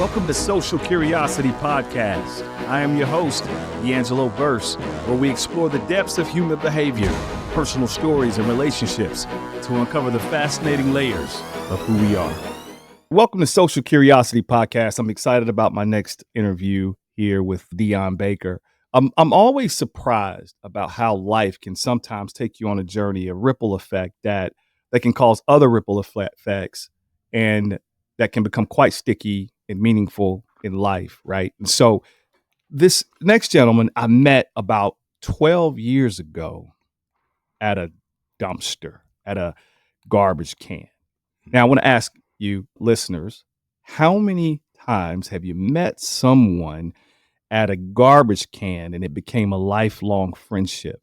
Welcome to Social Curiosity Podcast. I am your host, DeAngelo, where we explore the depths of human behavior, personal stories, and relationships to uncover the fascinating layers of who we are. Welcome to Social Curiosity Podcast. I'm excited about my next interview here with Dion Baker. I'm always surprised about how life can sometimes take you on a journey, a ripple effect that can cause other ripple effects, and that can become quite sticky and meaningful in life, right? And so this next gentleman I met about 12 years ago at a dumpster, at a garbage can. Now, I want to ask you listeners, how many times have you met someone at a garbage can and it became a lifelong friendship?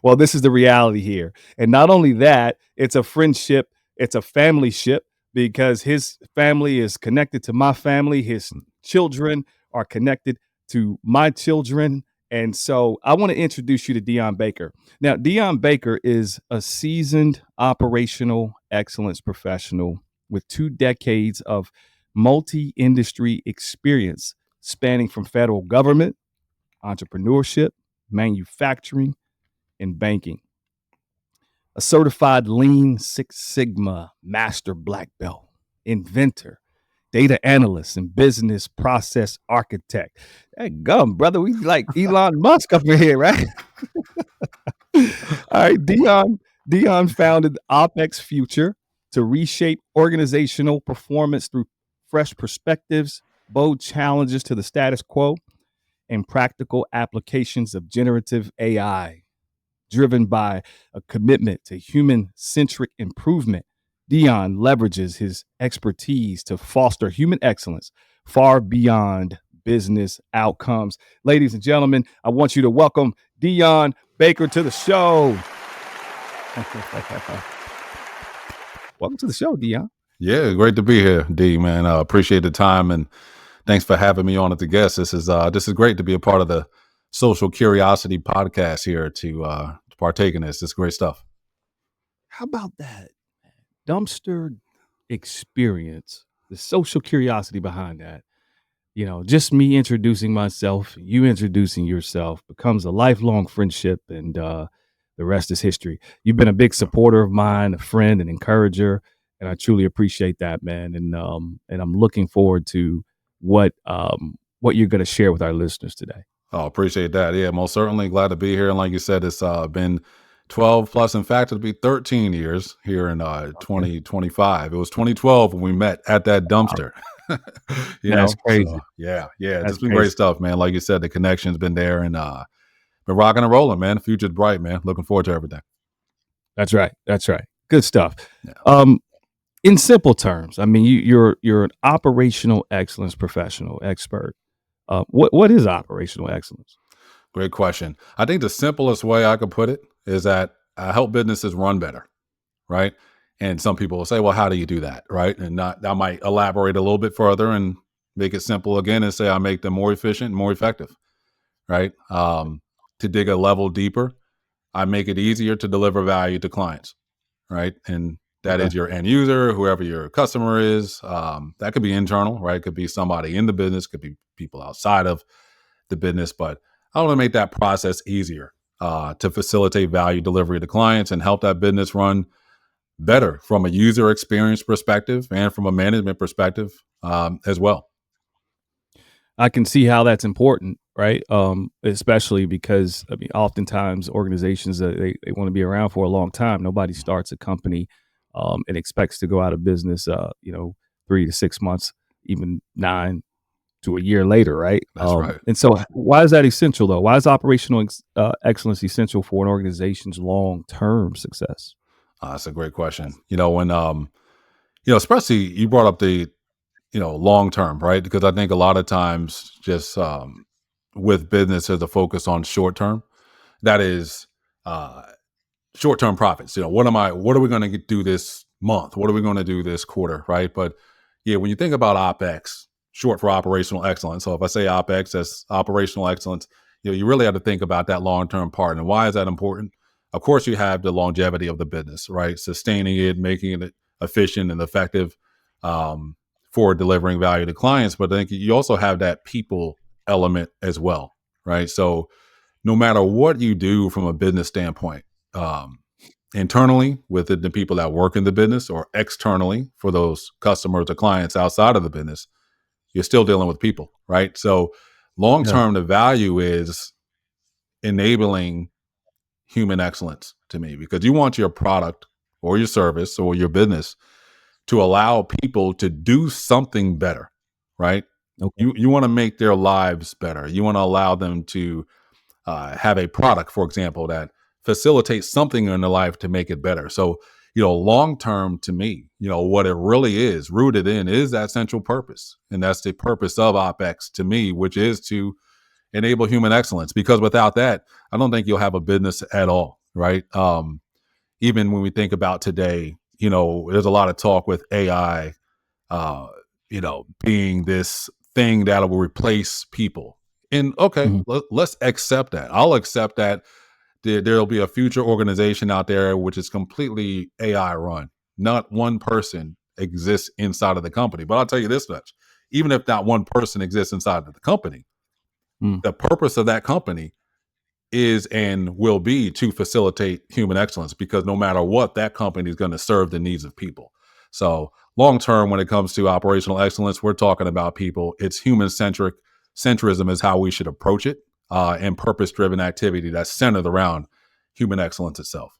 Well, this is the reality here. And not only that, it's a friendship, it's a family ship, because his family is connected to my family. His children are connected to my children. And so I want to introduce you to Dion Baker. Now, Dion Baker is a seasoned operational excellence professional with 2 decades of multi-industry experience spanning from federal government, entrepreneurship, manufacturing, and banking. A certified Lean Six Sigma master black belt, inventor, data analyst, and business process architect. Hey, gum, brother, we like Elon Musk up in here, right? All right, Dion founded OpEx Future to reshape organizational performance through fresh perspectives, bold challenges to the status quo, and practical applications of generative AI. Driven by a commitment to human-centric improvement, Dion leverages his expertise to foster human excellence far beyond business outcomes. Ladies and gentlemen, I want you to welcome Dion Baker to the show. Welcome to the show, Dion. Yeah, great to be here, D, man. Appreciate the time, and thanks for having me on as a guest. This is great to be a part of the Social Curiosity Podcast here to partake in this. It's great stuff. How about that dumpster experience, the social curiosity behind that? You know, just me introducing myself, you introducing yourself becomes a lifelong friendship, and the rest is history. You've been a big supporter of mine, a friend, an encourager, and I truly appreciate that, man. And I'm looking forward to what you're going to share with our listeners today. Oh, appreciate that. Yeah, most certainly glad to be here. And like you said, it's been 12 plus. In fact, it'll be 13 years here in 2025. It was 2012 when we met at that dumpster. That's crazy. So, yeah. It's been great stuff, man. Like you said, the connection's been there, and been rocking and rolling, man. The future's bright, man. Looking forward to everything. That's right. Good stuff. Yeah. In simple terms, I mean, you're an operational excellence professional expert. What is operational excellence? Great question. I think the simplest way I could put it is that I help businesses run better, right? And some people will say, well, how do you do that, right? And I might elaborate a little bit further and make it simple again and say I make them more efficient and more effective, right? To dig a level deeper, I make it easier to deliver value to clients, right? And that is your end user, whoever your customer is. That could be internal, right? It could be somebody in the business, could be people outside of the business, but I want to make that process easier to facilitate value delivery to clients and help that business run better from a user experience perspective and from a management perspective as well. I can see how that's important, right? Especially because, I mean, oftentimes organizations, they want to be around for a long time. Nobody starts a company and expects to go out of business, 3 to 6 months, even 9 to a year later, right? That's right. And so why is that essential, though? Why is operational excellence essential for an organization's long-term success? That's a great question. When, especially you brought up the, long-term, right? Because I think a lot of times just with business, there's a focus on short-term. That is short-term profits. What are we going to do this month? What are we going to do this quarter, right? But yeah, when you think about OpEx, short for operational excellence. So if I say OpEx, that's operational excellence. You really have to think about that long-term part. And why is that important? Of course, you have the longevity of the business, right? Sustaining it, making it efficient and effective for delivering value to clients, but I think you also have that people element as well, right? So no matter what you do from a business standpoint, um, internally with the people that work in the business or externally for those customers or clients outside of the business, you're still dealing with people, right? So long Yeah. term, the value is enabling human excellence to me, because you want your product or your service or your business to allow people to do something better, right? Okay. You want to make their lives better. You want to allow them to have a product, for example, that facilitates something in their life to make it better. So, long term to me, what it really is rooted in is that central purpose. And that's the purpose of OpEx to me, which is to enable human excellence. Because without that, I don't think you'll have a business at all, right? Even when we think about today, there's a lot of talk with AI, being this thing that will replace people. And okay, Mhm. let's accept that. I'll accept that there'll be a future organization out there which is completely AI run. Not one person exists inside of the company. But I'll tell you this much: even if not one person exists inside of the company, Mm. the purpose of that company is and will be to facilitate human excellence, because no matter what, that company is going to serve the needs of people. So long term, when it comes to operational excellence, we're talking about people. It's human-centric. Centrism is how we should approach it, and purpose-driven activity that's centered around human excellence itself.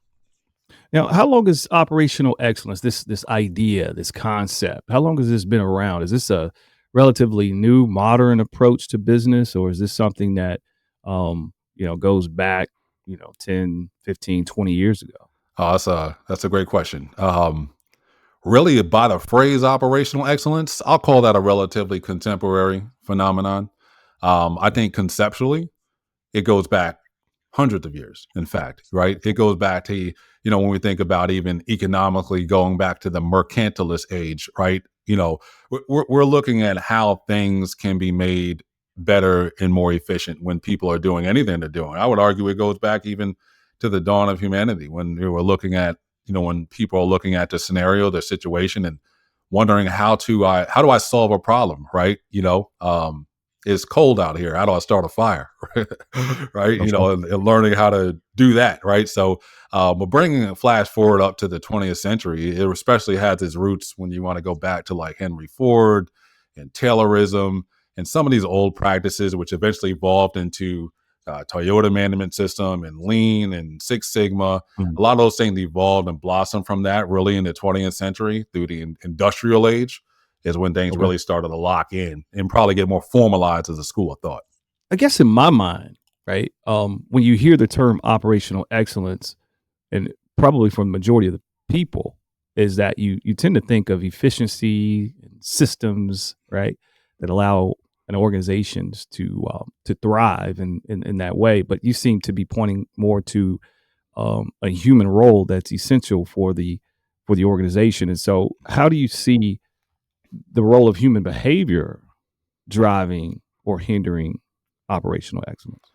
Now, how long is operational excellence, this idea, this concept, how long has this been around? Is this a relatively new, modern approach to business, or is this something that, goes back, 10, 15, 20 years ago? That's a great question. Really, by the phrase operational excellence, I'll call that a relatively contemporary phenomenon. I think conceptually, it goes back hundreds of years, in fact, right? It goes back to, when we think about even economically going back to the mercantilist age, right? We're looking at how things can be made better and more efficient when people are doing anything they're doing. I would argue it goes back even to the dawn of humanity, when we were looking at, when people are looking at the scenario, the situation, and wondering how do I solve a problem, right? It's cold out here. How do I start a fire? Right. Okay. And learning how to do that. Right. So, but bringing a flash forward up to the 20th century, it especially has its roots when you want to go back to like Henry Ford and Taylorism and some of these old practices, which eventually evolved into Toyota management system and Lean and Six Sigma. Mm. A lot of those things evolved and blossomed from that really in the 20th century through the industrial age, is when things Okay. really started to lock in and probably get more formalized as a school of thought. I guess in my mind, right, when you hear the term operational excellence, and probably for the majority of the people, is that you tend to think of efficiency and systems, right, that allow an organizations to thrive in that way. But you seem to be pointing more to a human role that's essential for the organization. And so, how do you see the role of human behavior driving or hindering operational excellence?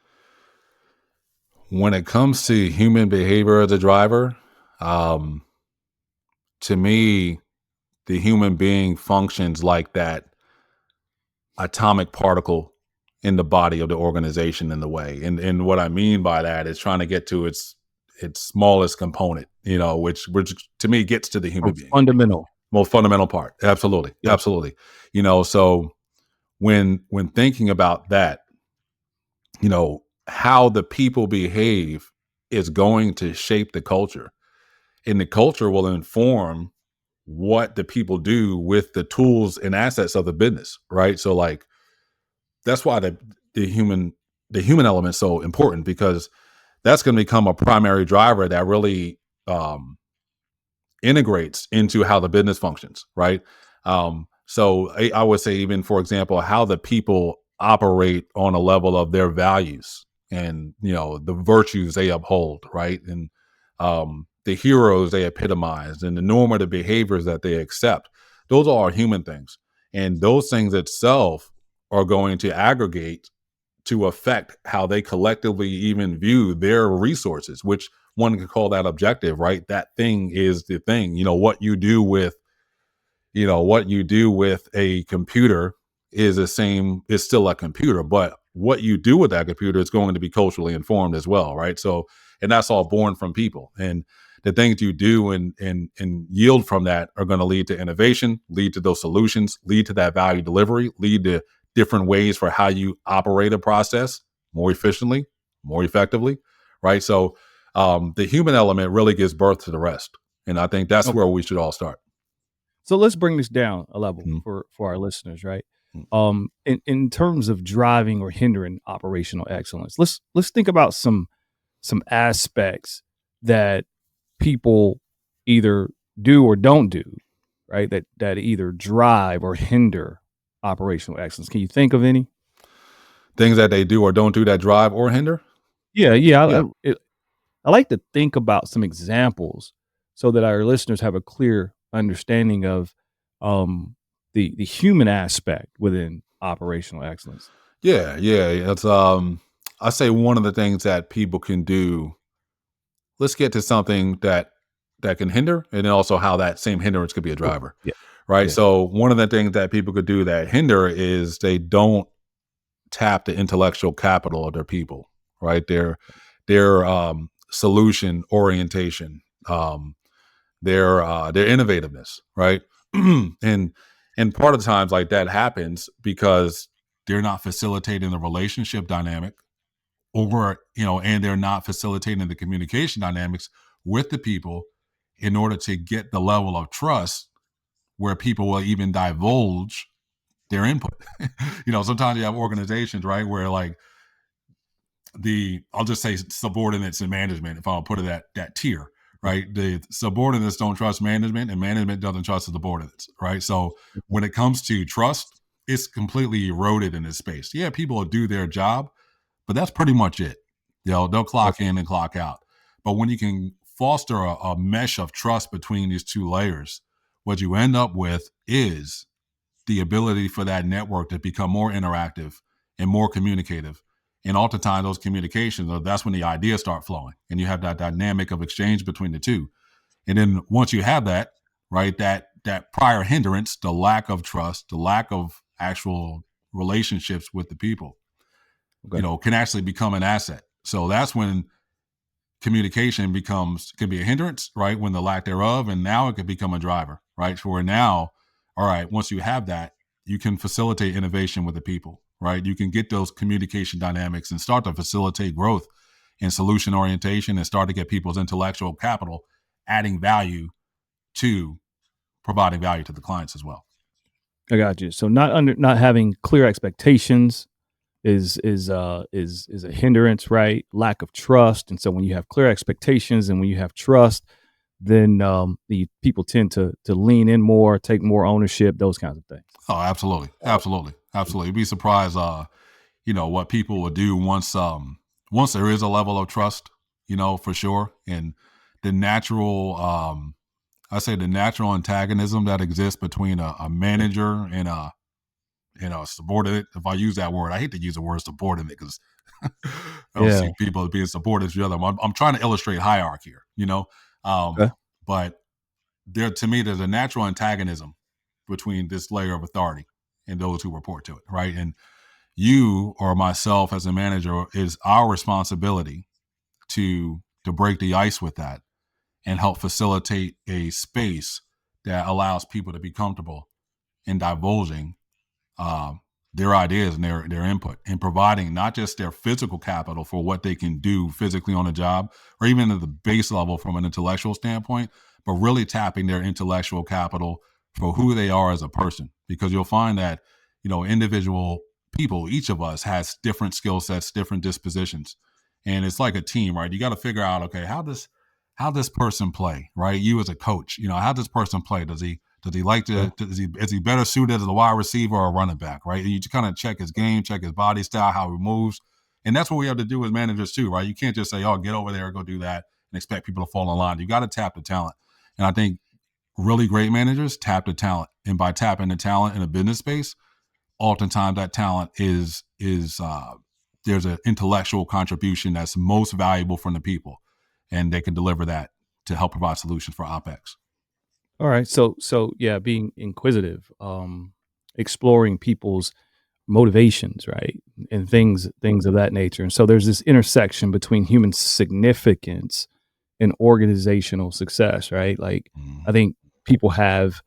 When it comes to human behavior as a driver, um, to me, the human being functions like that atomic particle in the body of the organization in the way. And what I mean by that is trying to get to its smallest component, which to me gets to the Or human being. fundamental. Most fundamental part. Absolutely. Yep. Absolutely. So when thinking about that, how the people behave is going to shape the culture. And the culture will inform what the people do with the tools and assets of the business, right? So like that's why the human the human element is so important, because that's going to become a primary driver that really integrates into how the business functions, right? So I would say, even for example, how the people operate on a level of their values and the virtues they uphold, right? And the heroes they epitomize and the normative behaviors that they accept. Those are human things, and those things itself are going to aggregate to affect how they collectively even view their resources, which one could call that objective, right? That thing is the thing. What you do with what you do with a computer is still a computer, but what you do with that computer is going to be culturally informed as well, right? So, and that's all born from people. And the things you do and yield from that are going to lead to innovation, lead to those solutions, lead to that value delivery, lead to different ways for how you operate a process more efficiently, more effectively, right? So the human element really gives birth to the rest. And I think that's where we should all start. So let's bring this down a level Mhm. for our listeners, right? Mhm. In terms of driving or hindering operational excellence, let's think about some aspects that people either do or don't do, right? That either drive or hinder operational excellence. Can you think of any? Things that they do or don't do that drive or hinder? Yeah. Yeah. I like to think about some examples so that our listeners have a clear understanding of the human aspect within operational excellence. Yeah. It's I say one of the things that people can do, let's get to something that can hinder, and then also how that same hindrance could be a Cool. driver. Yeah. Right. Yeah. So one of the things that people could do that hinder is they don't tap the intellectual capital of their people, right? Their solution orientation, their innovativeness, right? and part of the times like that happens because they're not facilitating the relationship dynamic, or and they're not facilitating the communication dynamics with the people in order to get the level of trust where people will even divulge their input. Sometimes you have organizations, right, where like I'll just say subordinates and management, if I'll put it at that tier, right? The subordinates don't trust management and management doesn't trust the subordinates, right? So when it comes to trust, it's completely eroded in this space. Yeah, people will do their job, but that's pretty much it. They'll clock Okay. in and clock out. But when you can foster a mesh of trust between these two layers, what you end up with is the ability for that network to become more interactive and more communicative. And oftentimes those communications, that's when the ideas start flowing and you have that dynamic of exchange between the two. And then once you have that, right, that prior hindrance, the lack of trust, the lack of actual relationships with the people, Okay. can actually become an asset. So that's when communication can be a hindrance, right? When the lack thereof, and now it could become a driver, right? So we're now, all right, once you have that, you can facilitate innovation with the people, right? You can get those communication dynamics and start to facilitate growth and solution orientation and start to get people's intellectual capital adding value to providing value to the clients as well. I got you. So not having clear expectations is a hindrance, right? Lack of trust. And so when you have clear expectations and when you have trust, then the people tend to lean in more, take more ownership, those kinds of things. Oh, absolutely. You'd be surprised, what people will do once there is a level of trust, for sure. And the natural, I say the natural antagonism that exists between a manager and a subordinate. If I use that word, I hate to use the word subordinate because I don't Yeah. see people as being subordinate to the other. I'm trying to illustrate hierarchy here, Okay. but to me, there's a natural antagonism between this layer of authority and those who report to it, right? And you or myself as a manager, is our responsibility to break the ice with that and help facilitate a space that allows people to be comfortable in divulging um, their ideas and their input, and providing not just their physical capital for what they can do physically on a job or even at the base level from an intellectual standpoint, but really tapping their intellectual capital for who they are as a person. Because you'll find that, individual people, each of us has different skill sets, different dispositions. And it's like a team, right? You got to figure out, okay, how this person play, right? You as a coach, how does this person play? Does he like Yeah. to? Is he better suited as a wide receiver or a running back? Right. And you just kind of check his game, check his body style, how he moves, and that's what we have to do as managers too, right? You can't just say, "Oh, get over there, go do that," and expect people to fall in line. You got to tap the talent, and I think really great managers tap the talent, and by tapping the talent in a business space, oftentimes that talent is there's an intellectual contribution that's most valuable from the people, and they can deliver that to help provide solutions for OpEx. All right. So yeah, being inquisitive, exploring people's motivations, right? And things of that nature. And so there's this intersection between human significance and organizational success, right? Like I Mhm. think people have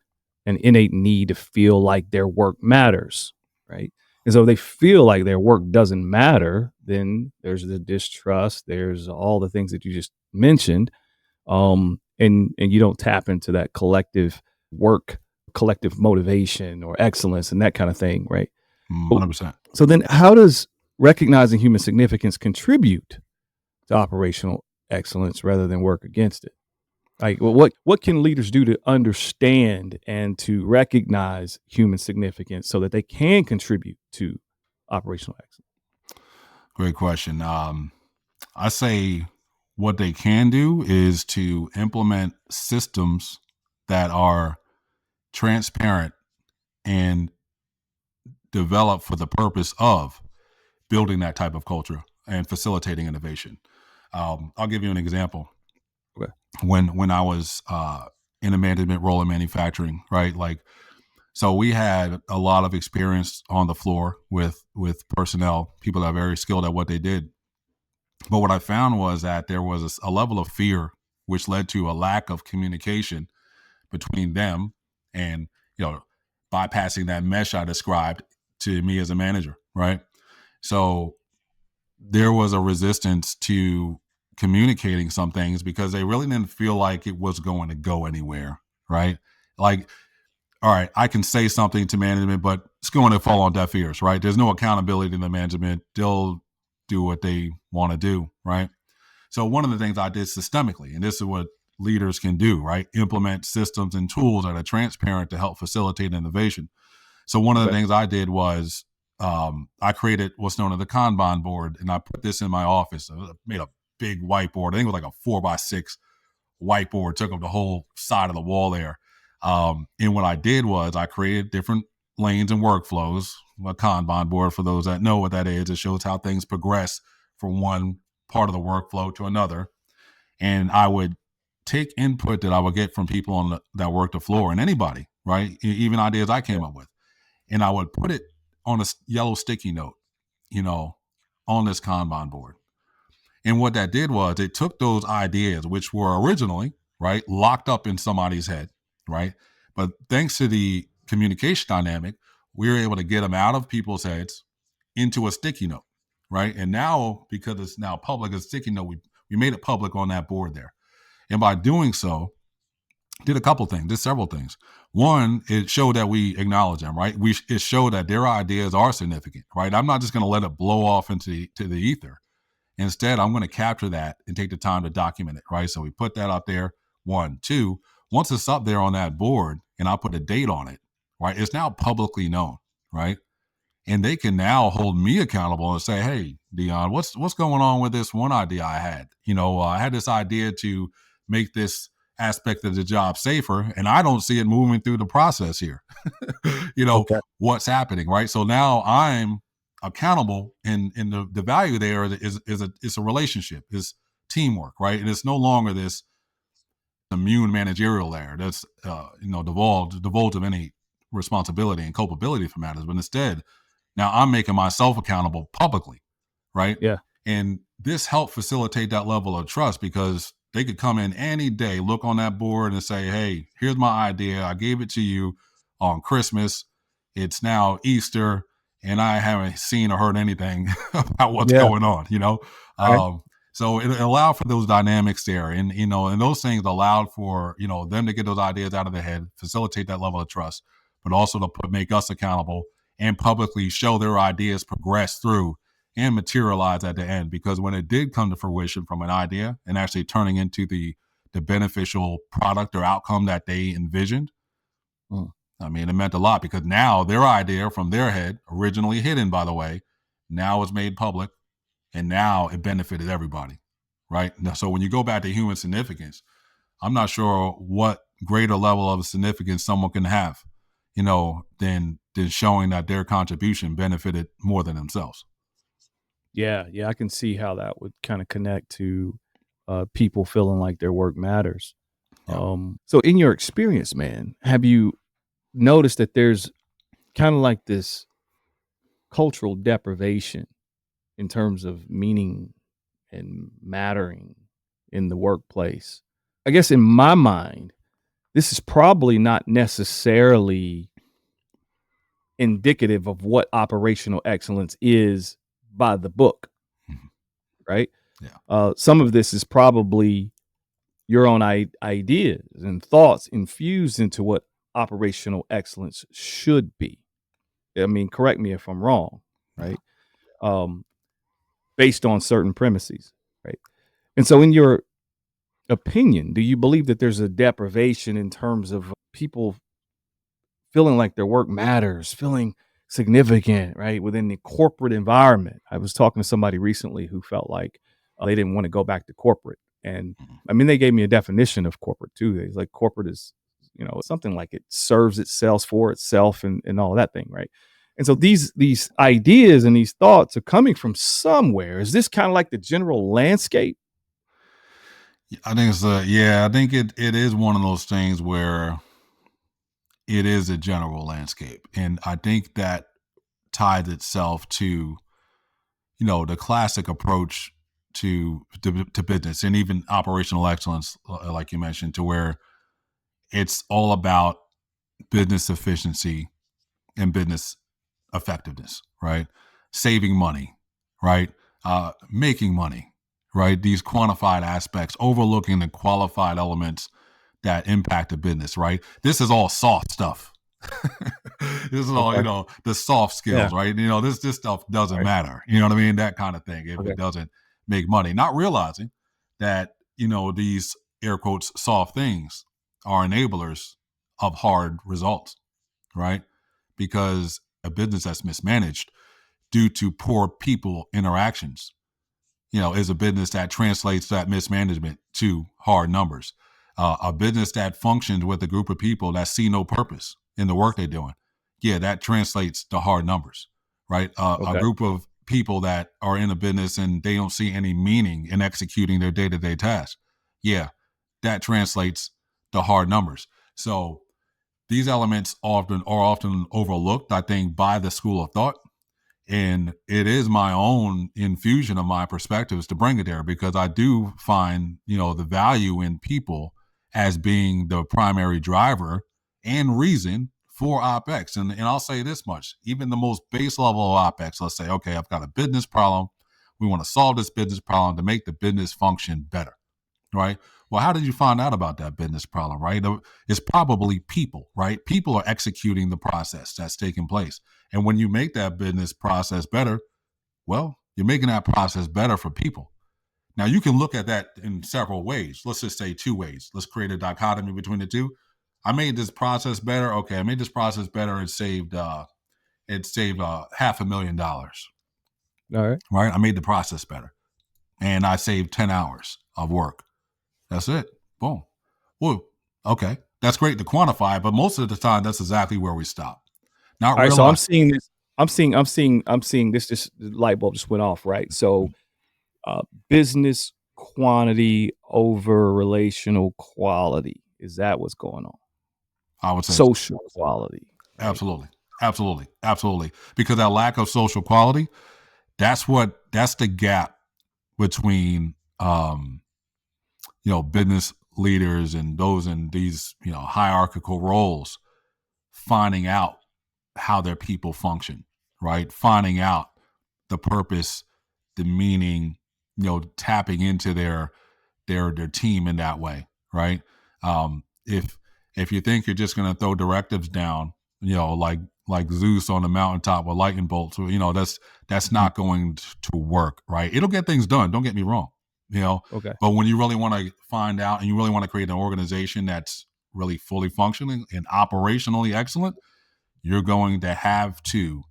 an innate need to feel like their work matters, right? And so if they feel like their work doesn't matter, then there's the distrust, there's all the things that you just mentioned, and you don't tap into that collective work, collective motivation or excellence and that kind of thing, right? But 100%. so then how does recognizing human significance contribute to operational excellence rather than work against it? Like, well, what can leaders do to understand and to recognize human significance so that they can contribute to operational excellence? Great question. I say what they can do is to implement systems that are transparent and developed for the purpose of building that type of culture and facilitating innovation. I'll give you an example. Okay. When I was in a management role in manufacturing, right? Like, so we had a lot of experience on the floor with personnel, people that are very skilled at what they did. But what I found was that there was a level of fear, which led to a lack of communication between them and, you know, bypassing that mesh I described to me as a manager, right? So there was a resistance to communicating some things because they really didn't feel like it was going to go anywhere, right? Like, all right, I can say something to management, but it's going to fall on deaf ears, right? There's no accountability in the management. They'll do what they want to do, right? So one of the things I did systemically, and this is what leaders can do, right? Implement systems and tools that are transparent to help facilitate innovation. So one of the Okay. things I did was I created what's known as the Kanban board, and I put this in my office. I made a big whiteboard. I think it was like a 4x6 whiteboard, took up the whole side of the wall there. And what I did was I created different lanes and workflows. A Kanban board, for those that know what that is, it shows how things progress from one part of the workflow to another. And I would take input that I would get from people that work the floor and anybody, right? Even ideas I Yeah. came up with, and I would put it on a yellow sticky note, you know, on this Kanban board. And what that did was it took those ideas, which were originally, right, locked up in somebody's head, right? But thanks to the communication dynamic, we were able to get them out of people's heads into a sticky note, right? And now, because it's now public, a sticky note, we made it public on that board there. And by doing so, did a couple things, did several things. One, it showed that we acknowledge them, right? It showed that their ideas are significant, right? I'm not just going to let it blow off into the ether. Instead, I'm going to capture that and take the time to document it, right? So we put that out there. One, two, once it's up there on that board and I put a date on it, right? It's now publicly known, right? And they can now hold me accountable and say, "Hey, Dion, what's going on with this one idea I had? I had this idea to make this aspect of the job safer, and I don't see it moving through the process here. Okay. What's happening, right? So now I'm accountable, and the value there is a relationship, is teamwork, right? And it's no longer this immune managerial layer that's divulged of any responsibility and culpability for matters, but instead now I'm making myself accountable publicly, right? Yeah. And this helped facilitate that level of trust because they could come in any day, look on that board and say, "Hey, here's my idea. I gave it to you on Christmas. It's now Easter, and I haven't seen or heard anything about what's Yeah. going on." All right. So it allowed for those dynamics there, and those things allowed for them to get those ideas out of their head, facilitate that level of trust, but also to make us accountable and publicly show their ideas progress through and materialize at the end. Because when it did come to fruition from an idea and actually turning into the beneficial product or outcome that they envisioned, Mm. I mean, it meant a lot because now their idea from their head, originally hidden, by the way, now is made public, and now it benefited everybody, right? Now, so when you go back to human significance, I'm not sure what greater level of significance someone can have, than showing that their contribution benefited more than themselves. Yeah. Yeah. I can see how that would kind of connect to people feeling like their work matters. So in your experience, man, have you noticed that there's kind of like this cultural deprivation in terms of meaning and mattering in the workplace? I guess in my mind, this is probably not necessarily indicative of what operational excellence is by the book, Mhm. right? Yeah. Some of this is probably your own ideas and thoughts infused into what operational excellence should be. I mean, correct me if I'm wrong, Yeah. right? Based on certain premises, right? And so, in your opinion, do you believe that there's a deprivation in terms of people feeling like their work matters, feeling significant, right, within the corporate environment? I was talking to somebody recently who felt like they didn't want to go back to corporate. And Mhm. I mean, they gave me a definition of corporate too. It's like corporate is, something like it serves itself for itself and all that thing, right? And so these ideas and these thoughts are coming from somewhere. Is this kind of like the general landscape? I think it's I think it is one of those things where it is a general landscape. And I think that ties itself to, the classic approach to business and even operational excellence, like you mentioned, to where it's all about business efficiency and business effectiveness, right? Saving money, right? Making money, right? These quantified aspects, overlooking the qualified elements that impact the business, right? This is all soft stuff. This is all, Okay. the soft Yeah. skills, right? This stuff doesn't Right. matter. You know what I mean? That kind of thing. If Okay. it doesn't make money, not realizing that, these air quotes soft things are enablers of hard results, right? Because a business that's mismanaged due to poor people interactions, is a business that translates that mismanagement to hard numbers. A business that functions with a group of people that see no purpose in the work they're doing, that translates to hard numbers, right? A Okay. group of people that are in a business and they don't see any meaning in executing their day-to-day tasks, that translates to hard numbers. So these elements are often overlooked, I think, by the school of thought, and it is my own infusion of my perspectives to bring it there because I do find, the value in people as being the primary driver and reason for OpEx. And I'll say this much, even the most base level of OpEx, let's say, okay, I've got a business problem. We want to solve this business problem to make the business function better, right? Well, how did you find out about that business problem, right? It's probably people, right? People are executing the process that's taking place. And when you make that business process better, well, you're making that process better for people. Now, you can look at that in several ways. Let's just say two ways. Let's create a dichotomy between the two. I made this process better. Okay, I made this process better and saved $500,000, All right. right? I made the process better, and I saved 10 hours of work. That's it. Boom. Well, okay. That's great to quantify, but most of the time, that's exactly where we stop. Not All right. So I'm realize. seeing this. I'm seeing this. This light bulb just went off. Right. So, business quantity over relational quality. Is that what's going on? I would say Social quality. Right. absolutely, absolutely, absolutely. Because that lack of social quality, that's the gap between business leaders and those in these hierarchical roles finding out how their people function, right? Finding out the purpose, the meaning, tapping into their team in that way, right? If you think you're just going to throw directives down, like Zeus on the mountaintop with lightning bolts, that's Mhm. not going to work, right? It'll get things done. Don't get me wrong, you know. Okay. But when you really want to find out and you really want to create an organization that's really fully functioning and operationally excellent, you're going to have to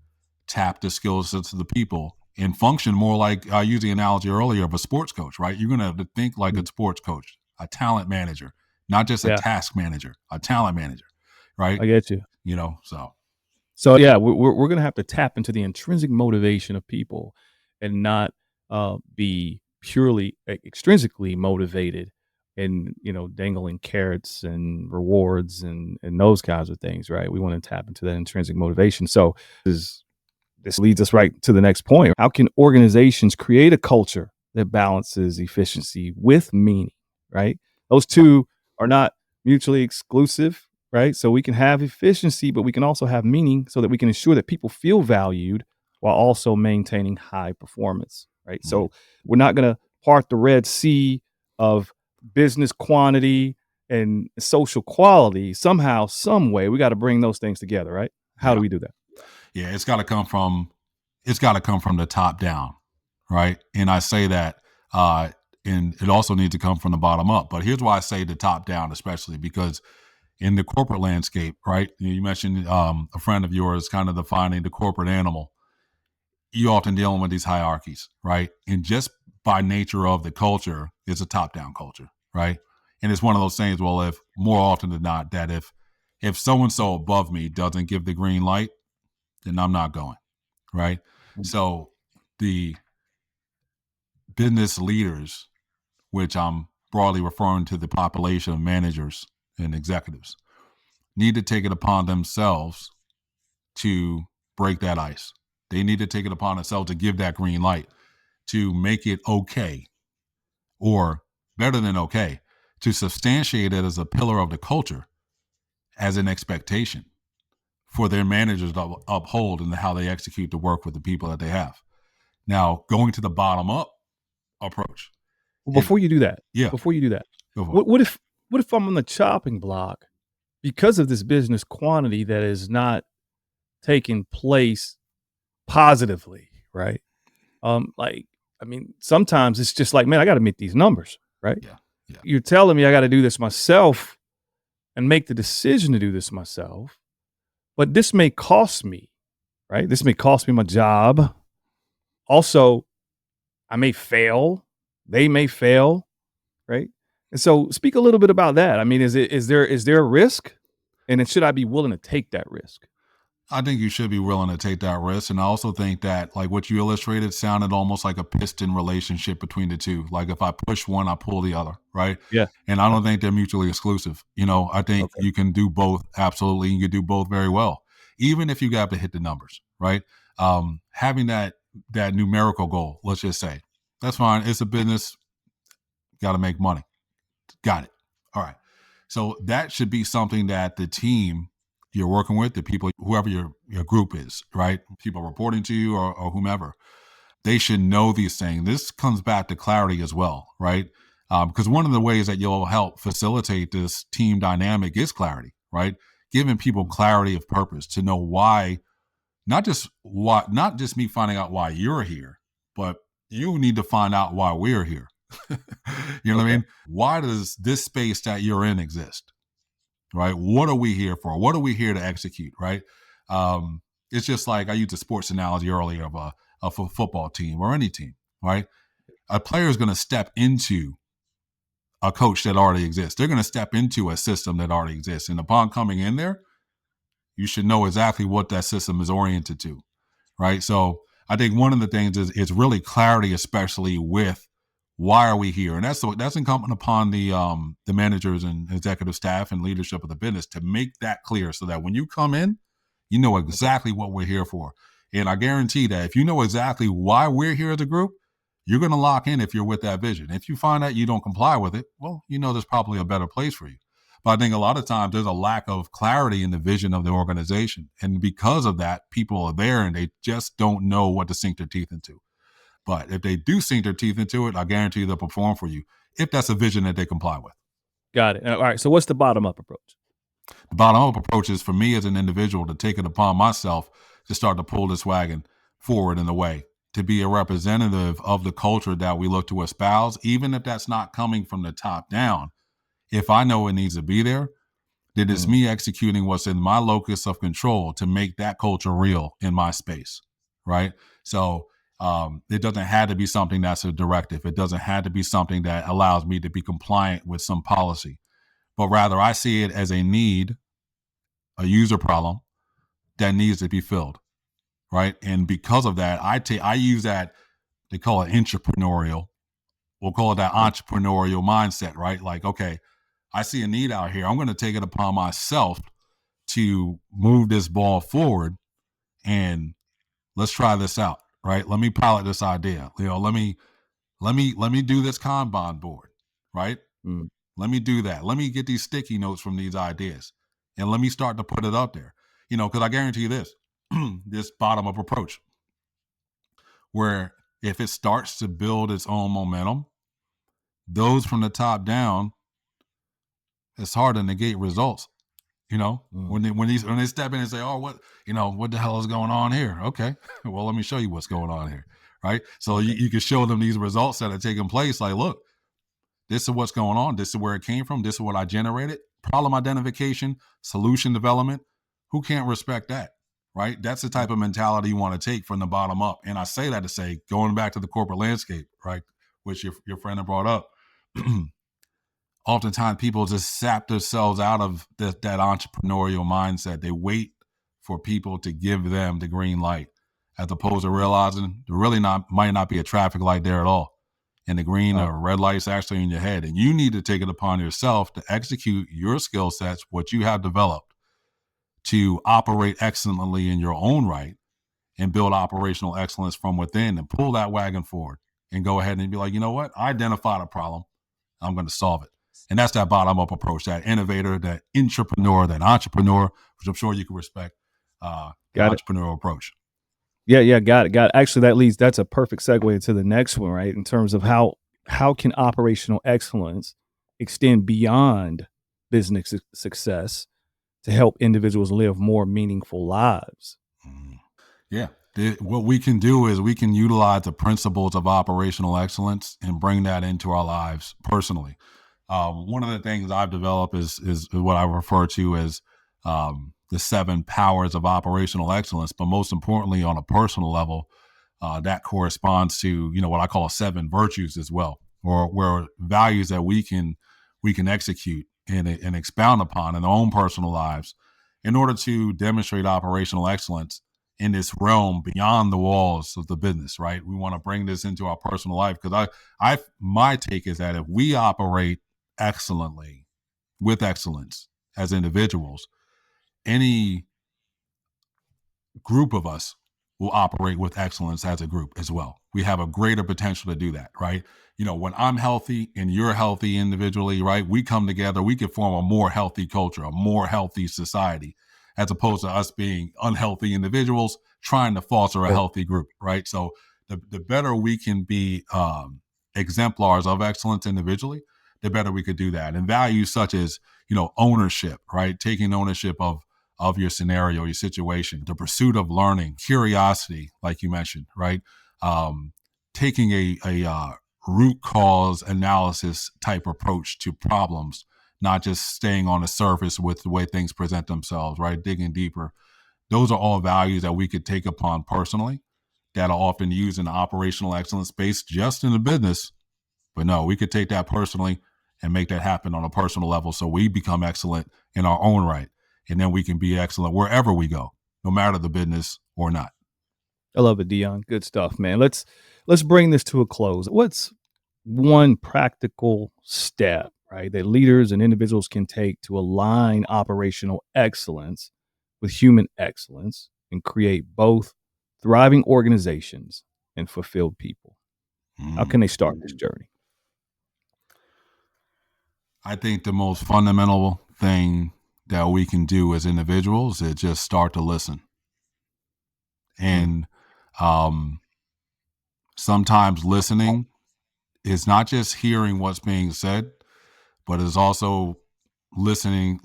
tap the skill sets of the people and function more like I used the analogy earlier of a sports coach, right? You're going to have to think like Mhm. a sports coach, a talent manager, not just a Yeah, task manager, a talent manager, right? I get you. So So yeah, we're gonna have to tap into the intrinsic motivation of people, and not be purely extrinsically motivated and dangling carrots and rewards and those kinds of things, right? We want to tap into that intrinsic motivation. So this leads us right to the next point. How can organizations create a culture that balances efficiency with meaning, right? Those two are not mutually exclusive, right? So we can have efficiency, but we can also have meaning so that we can ensure that people feel valued while also maintaining high performance, right? Mm. So we're not going to part the Red Sea of business quantity and social quality. Somehow, some way, we got to bring those things together, right? How Yeah. do we do that? Yeah, it's got to come from the top down, right? And I say that, and it also needs to come from the bottom up. But here's why I say the top down, especially because in the corporate landscape, right? You mentioned a friend of yours kind of defining the corporate animal. You often dealing with these hierarchies, right? And just by nature of the culture, it's a top down culture, right? And it's one of those things. Well, if more often than not, that if so and so above me doesn't give the green light, then I'm not going, right? So the business leaders, which I'm broadly referring to the population of managers and executives, need to take it upon themselves to break that ice. They need to take it upon themselves to give that green light, to make it okay, or better than okay, to substantiate it as a pillar of the culture, as an expectation for their managers to uphold and how they execute the work with the people that they have. Now, going to the bottom up approach. Well, If yeah, before you do that, go for it. what if I'm on the chopping block because of this business quantity that is not taking place positively, right? Like, I mean, sometimes it's just like, man, I got to meet these numbers, right? Yeah, yeah. You're telling me I got to do this myself and make the decision to do this myself, but this may cost me, right? This may cost me my job. Also, I may fail. They may fail, right? And so speak a little bit about that. I mean, is there a risk? And then should I be willing to take that risk? I think you should be willing to take that risk. And I also think that, like what you illustrated, sounded almost like a piston relationship between the two. Like if I push one, I pull the other, right? Yeah. And I Yeah. don't think they're mutually exclusive. I think Okay. you can do both. Absolutely. You can do both very well, even if you got to hit the numbers, right? Having that numerical goal, let's just say, that's fine. It's a business, got to make money. Got it. All right. So that should be something that the team you're working with, the people, whoever your group is, right? People reporting to you or whomever, they should know these things. This comes back to clarity as well, right? Because one of the ways that you'll help facilitate this team dynamic is clarity, right? Giving people clarity of purpose to know why, not just me finding out why you're here, but you need to find out why we're here. You know what I Okay. mean? Why does this space that you're in exist? Right? What are we here for? What are we here to execute? Right? It's just like I used a sports analogy earlier of a football team or any team. Right? A player is going to step into a coach that already exists. They're going to step into a system that already exists, and upon coming in there, you should know exactly what that system is oriented to. Right? So I think one of the things is really clarity, especially with why are we here, and that's incumbent upon the managers and executive staff and leadership of the business to make that clear, so that when you come in, you know Okay. exactly what we're here for. And I guarantee that if you know exactly why we're here as a group, you're going to lock in if you're with that vision. If you find out you don't comply with it, well, there's probably a better place for you. But I think a lot of times there's a lack of clarity in the vision of the organization. And because of that, people are there and they just don't know what to sink their teeth into. But if they do sink their teeth into it, I guarantee they'll perform for you if that's a vision that they comply with. Got it. All right. So what's the bottom up approach? The bottom up approach is for me as an individual to take it upon myself to start to pull this wagon forward in a way, to be a representative of the culture that we look to espouse, even if that's not coming from the top down. If I know it needs to be there, then it's Mm. me executing what's in my locus of control to make that culture real in my space, right? So it doesn't have to be something that's a directive. It doesn't have to be something that allows me to be compliant with some policy, but rather I see it as a need, a user problem that needs to be filled, right? And because of that, I use that, they call it entrepreneurial we'll call it that entrepreneurial mindset, right? Like, okay, I see a need out here. I'm going to take it upon myself to move this ball forward, and let's try this out, right? Let me pilot this idea. Let me do this Kanban board, right? Mm. Let me do that. Let me get these sticky notes from these ideas, and let me start to put it up there. Because I guarantee you this, this bottom up approach, where if it starts to build its own momentum, those from the top down, it's hard to negate results. When they step in and say, "Oh, what the hell is going on here?" Okay, well, let me show you what's going on here, right? So Okay. you can show them these results that are taking place. Like, look, this is what's going on. This is where it came from. This is what I generated. Problem identification, solution development. Who can't respect that, right? That's the type of mentality you want to take from the bottom up. And I say that to say, going back to the corporate landscape, right, which your friend had brought up. Oftentimes people just sap themselves out of that entrepreneurial mindset. They wait for people to give them the green light, as opposed to realizing there really might not be a traffic light there at all. And the green or red light's actually in your head. And you need to take it upon yourself to execute your skill sets, what you have developed, to operate excellently in your own right and build operational excellence from within and pull that wagon forward and go ahead and be like, you know what? I identified a problem. I'm going to solve it. And that's that bottom up approach, that innovator, that intrapreneur, that entrepreneur, which I'm sure you can respect, the entrepreneurial approach. Yeah, got it. Actually, that's a perfect segue into the next one, right? In terms of how can operational excellence extend beyond business success to help individuals live more meaningful lives? Yeah. What we can do is we can utilize the principles of operational excellence and bring that into our lives personally. One of the things I've developed is what I refer to as the 7 powers of operational excellence. But most importantly, on a personal level, that corresponds to what I call 7 virtues as well, or where values that we can execute and expound upon in our own personal lives in order to demonstrate operational excellence in this realm beyond the walls of the business. Right? We want to bring this into our personal life, because my take is that if we operate excellently with excellence as individuals, any group of us will operate with excellence as a group as well. We have a greater potential to do that, right? When I'm healthy and you're healthy individually, right, we come together, we can form a more healthy culture, a more healthy society, as opposed to us being unhealthy individuals trying to foster a healthy group, right? So the better we can be exemplars of excellence individually, the better we could do that. And values such as, ownership, right? Taking ownership of your scenario, your situation, the pursuit of learning, curiosity, like you mentioned, right? Taking a root cause analysis type approach to problems, not just staying on the surface with the way things present themselves, right? Digging deeper. Those are all values that we could take upon personally that are often used in the operational excellence space, just in the business. But no, we could take that personally and make that happen on a personal level, so we become excellent in our own right. And then we can be excellent wherever we go, no matter the business or not. I love it, Dion. Good stuff, man. Let's bring this to a close. What's one practical step, right, that leaders and individuals can take to align operational excellence with human excellence and create both thriving organizations and fulfilled people? How can they start this journey? I think the most fundamental thing that we can do as individuals is just start to listen. And sometimes listening is not just hearing what's being said, but is also listening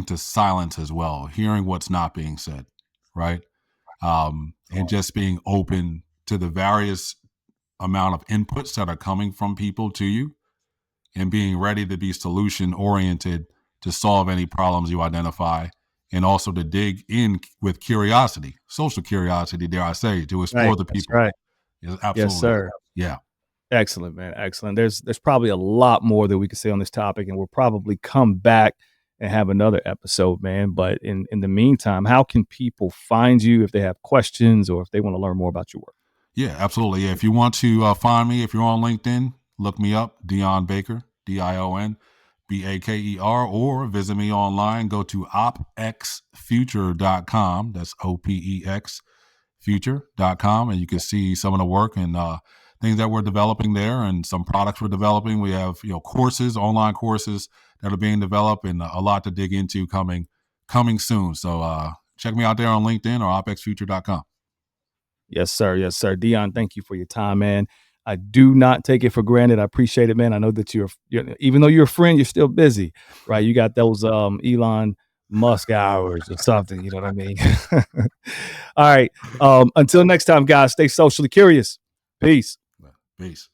to silence as well, hearing what's not being said, right? And just being open to the various amount of inputs that are coming from people to you, and being ready to be solution oriented to solve any problems you identify, and also to dig in with curiosity, social curiosity, dare I say, to explore the people. Right. Absolutely. Yes, sir. Yeah. Excellent, man. Excellent. There's probably a lot more that we could say on this topic, and we'll probably come back and have another episode, man. But in the meantime, how can people find you if they have questions or if they want to learn more about your work? Yeah, absolutely. Yeah, if you want to find me, if you're on LinkedIn, look me up, Dion Baker, DionBaker, or visit me online. Go to opexfuture.com. That's OPEX future.com, and you can see some of the work and things that we're developing there, and some products we're developing. We have courses, online courses that are being developed, and a lot to dig into coming soon. So check me out there on LinkedIn or opexfuture.com. Yes, sir. Yes, sir. Dion, thank you for your time, man. I do not take it for granted. I appreciate it, man. I know that you're even though you're a friend, you're still busy, right? You got those Elon Musk hours or something. You know what I mean? All right. Until next time, guys, stay socially curious. Peace. Peace.